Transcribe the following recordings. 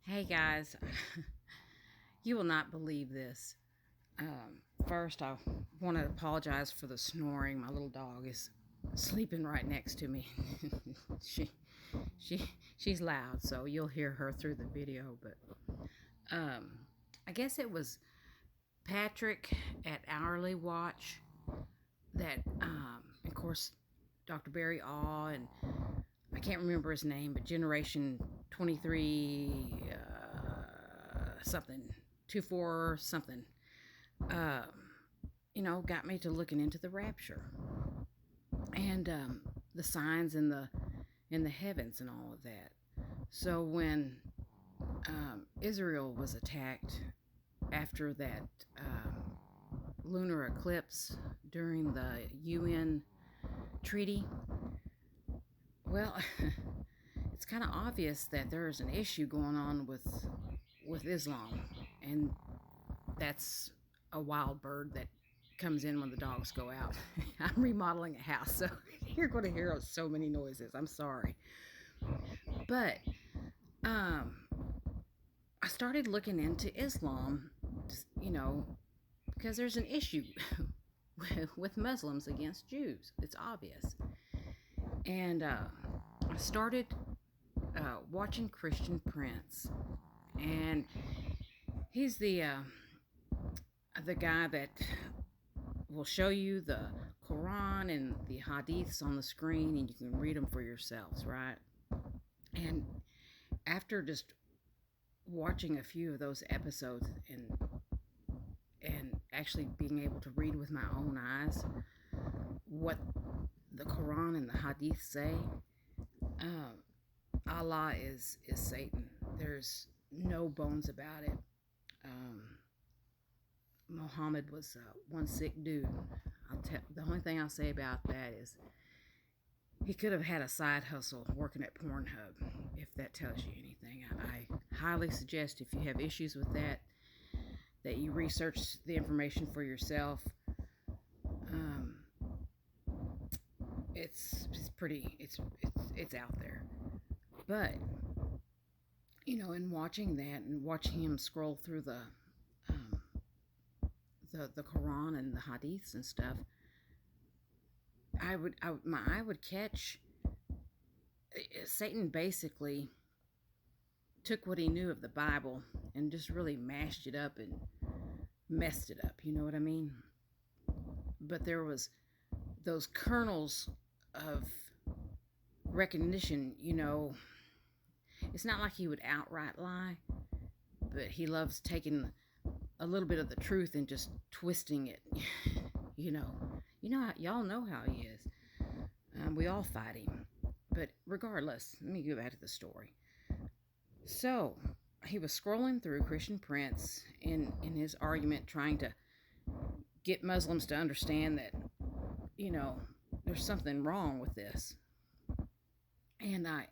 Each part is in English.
Hey guys, you will not believe this. First, I want to apologize for the snoring. My little dog is sleeping right next to me. she, she, she's loud, so you'll hear her through the video. But I guess it was Patrick at Hourly Watch that, of course, Dr. Barry Awe and I can't remember his name, but Generation 23 something, 24 something, uh, got me to looking into the rapture and the signs in the heavens and all of that. So when Israel was attacked after that lunar eclipse during the UN treaty, well, it's kind of obvious that there is an issue going on with Islam, and that's a wild bird that comes in when the dogs go out. I'm remodeling a house, so you're going to hear so many noises. I'm sorry, but um, I started looking into Islam, because there's an issue with Muslims against Jews. It's obvious, and I started watching Christian Prince, and he's the guy that will show you the Quran and the Hadiths on the screen, and you can read them for yourselves, right? And after just watching a few of those episodes and actually being able to read with my own eyes what the Quran and the Hadith say, um, Allah is Satan. There's no bones about it. Um, Muhammad was one sick dude. The only thing I'll say about that is he could have had a side hustle working at Pornhub, if that tells you anything. I highly suggest if you have issues with that you research the information for yourself. Um, it's pretty it's out there, but in watching that and watching him scroll through um, the Quran and the Hadiths and stuff, my eye would catch. Satan basically took what he knew of the Bible and just really mashed it up and messed it up. You know what I mean? But there was those kernels of recognition. It's not like he would outright lie, but he loves taking a little bit of the truth and just twisting it. Y'all know how he is. We all fight him. But regardless, let me go back to the story. So he was scrolling through Christian Prince in his argument, trying to get Muslims to understand that, there's something wrong with this. And I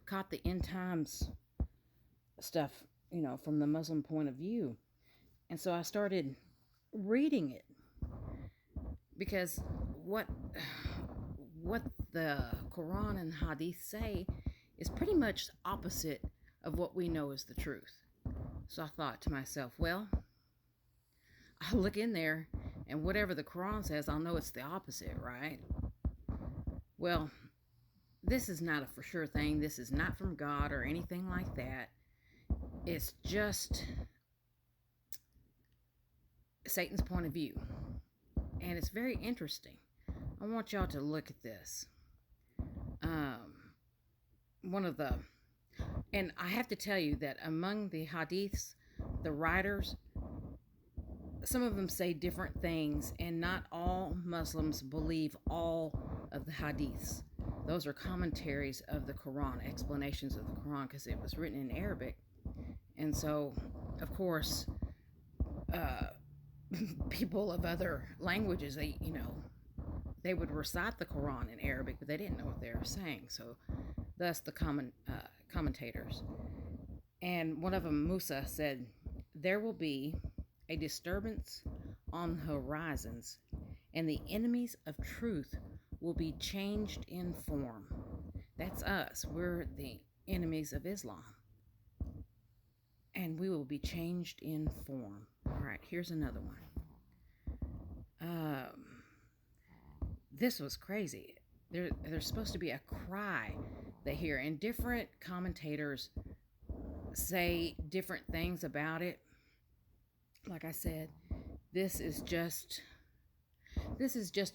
caught the end times stuff, from the Muslim point of view. And so I started reading it because what the Quran and Hadith say is pretty much opposite of what we know is the truth. So I thought to myself, well, I'll look in there and whatever the Quran says, I'll know it's the opposite, right? Well, this is not a for sure thing. This is not from God or anything like that. It's just Satan's point of view. And it's very interesting. I want y'all to look at this. And I have to tell you that among the hadiths, the writers, some of them say different things, and not all Muslims believe all of the hadiths. Those are commentaries of the Quran, explanations of the Quran, because it was written in Arabic. And so, of course, people of other languages, they would recite the Quran in Arabic, but they didn't know what they were saying. So, thus the commentators. And one of them, Musa, said, "There will be a disturbance on the horizons, and the enemies of truth will be changed in form." That's us. We're the enemies of Islam. and we will be changed in form. All right, here's another one. This was crazy. There's supposed to be a cry they hear, and different commentators say different things about it. Like I said, this is just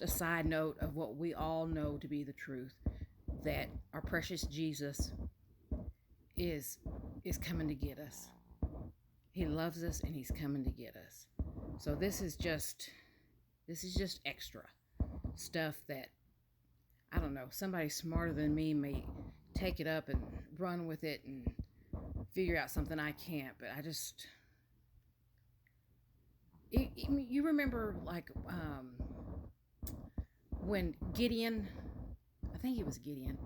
a side note of what we all know to be the truth, that our precious Jesus is coming to get us. He loves us and he's coming to get us. So this is just extra stuff that, I don't know, somebody smarter than me may take it up and run with it and figure out something I can't, but I just you remember, like, when Gideon, I think it was Gideon,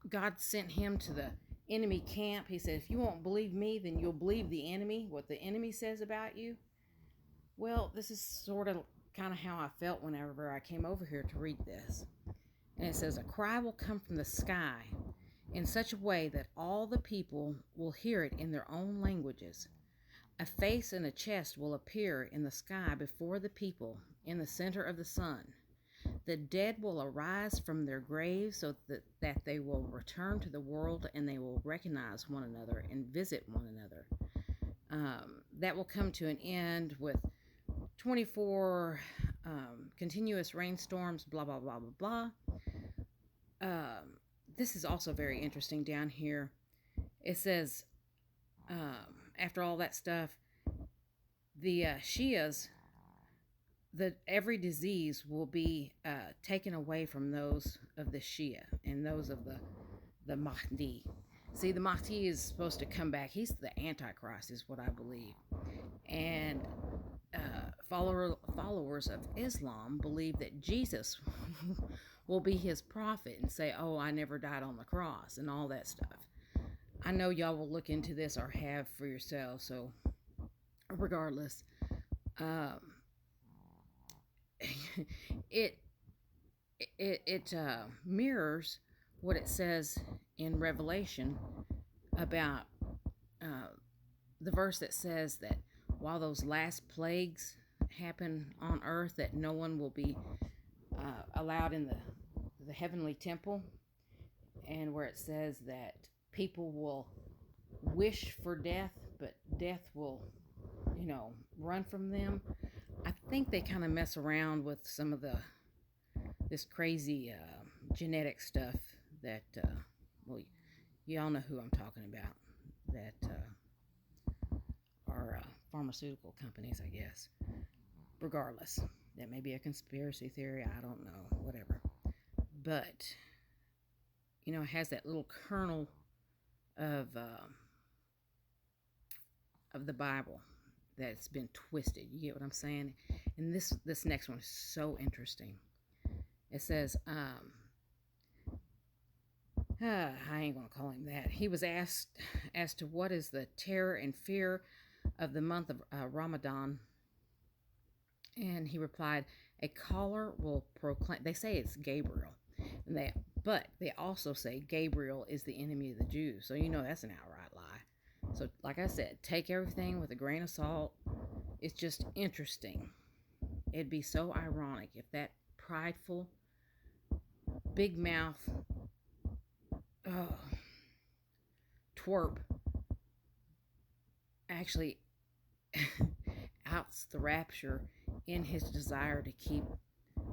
God sent him to the enemy camp. He said, if you won't believe me, then you'll believe the enemy, what the enemy says about you. Well, this is sort of kind of how I felt whenever I came over here to read this. And it says, a cry will come from the sky in such a way that all the people will hear it in their own languages. A face and a chest will appear in the sky before the people in the center of the sun. The dead will arise from their graves so that they will return to the world, and they will recognize one another and visit one another. That will come to an end with 24 continuous rainstorms, blah, blah, blah, blah, blah. This is also very interesting down here. It says, after all that stuff, the Shias, every disease will be taken away from those of the Shia and those of the Mahdi. See, the Mahdi is supposed to come back. He's the Antichrist, is what I believe. And followers of Islam believe that Jesus will be his prophet and say, oh, I never died on the cross and all that stuff. I know y'all will look into this or have for yourselves, so regardless, it mirrors what it says in Revelation about the verse that says that while those last plagues happen on earth, that no one will be allowed in the heavenly temple, and where it says that people will wish for death, but death will, run from them. I think they kind of mess around with some of this crazy genetic stuff that, well, y'all know who I'm talking about, that are pharmaceutical companies, I guess. Regardless, that may be a conspiracy theory, I don't know, whatever. But, it has that little kernel of the Bible that's been twisted. You get what I'm saying? And this next one is so interesting. It says, I ain't gonna call him that. He was asked as to what is the terror and fear of the month of Ramadan, and he replied, a caller will proclaim. They say it's Gabriel, but they also say Gabriel is the enemy of the Jews. So that's an outright lie. So, like I said, take everything with a grain of salt. It's just interesting. It'd be so ironic if that prideful, big mouth, twerp actually outs the rapture in his desire to keep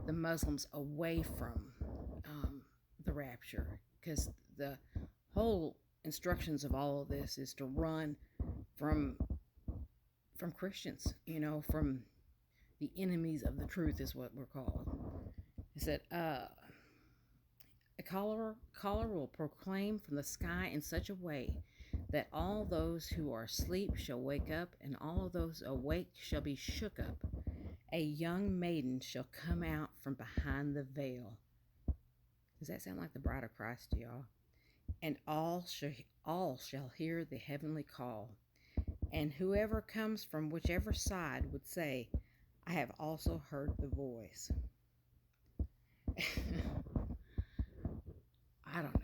the Muslims away from the rapture, because the whole instructions of all of this is to run from Christians, from the enemies of the truth is what we're called. It said, a caller will proclaim from the sky in such a way that all those who are asleep shall wake up, and all of those awake shall be shook up. A young maiden shall come out from behind the veil. Does that sound like the bride of Christ to y'all? And all shall hear the heavenly call. And whoever comes from whichever side would say, I have also heard the voice. I don't know.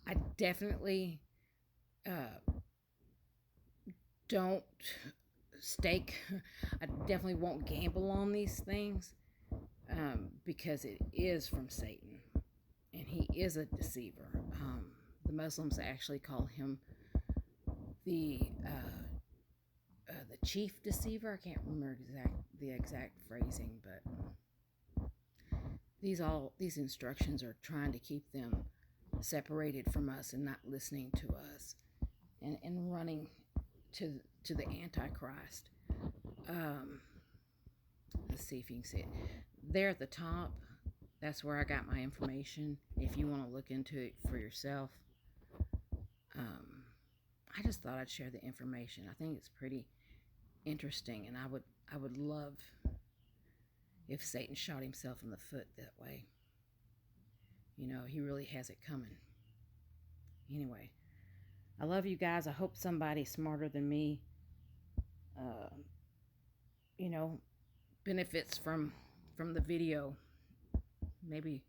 I definitely don't stake. I definitely won't gamble on these things because it is from Satan, and he is a deceiver. The Muslims actually call him the chief deceiver. I can't remember the exact phrasing, but these instructions are trying to keep them separated from us and not listening to us, and running to the Antichrist. Um, let's see if you can see it. There at the top, that's where I got my information. If you want to look into it for yourself, I just thought I'd share the information. I think it's pretty interesting, and I would love if Satan shot himself in the foot that way. You know, he really has it coming. Anyway, I love you guys. I hope somebody smarter than me, uh, you know, benefits from the video. Maybe,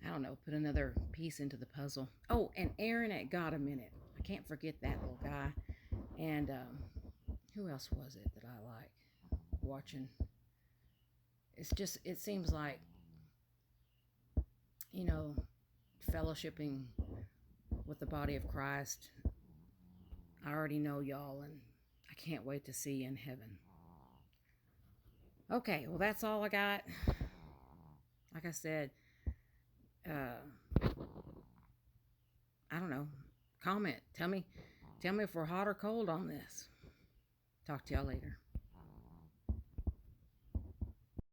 I don't know, put another piece into the puzzle. Oh, and Aaron at Got a Minute. I can't forget that little guy. And who else was it that I like watching? It seems like, you know, fellowshipping with the body of Christ. I already know y'all, and I can't wait to see you in heaven. Okay, well, that's all I got. Like I said, I don't know. Comment. Tell me if we're hot or cold on this. Talk to y'all later.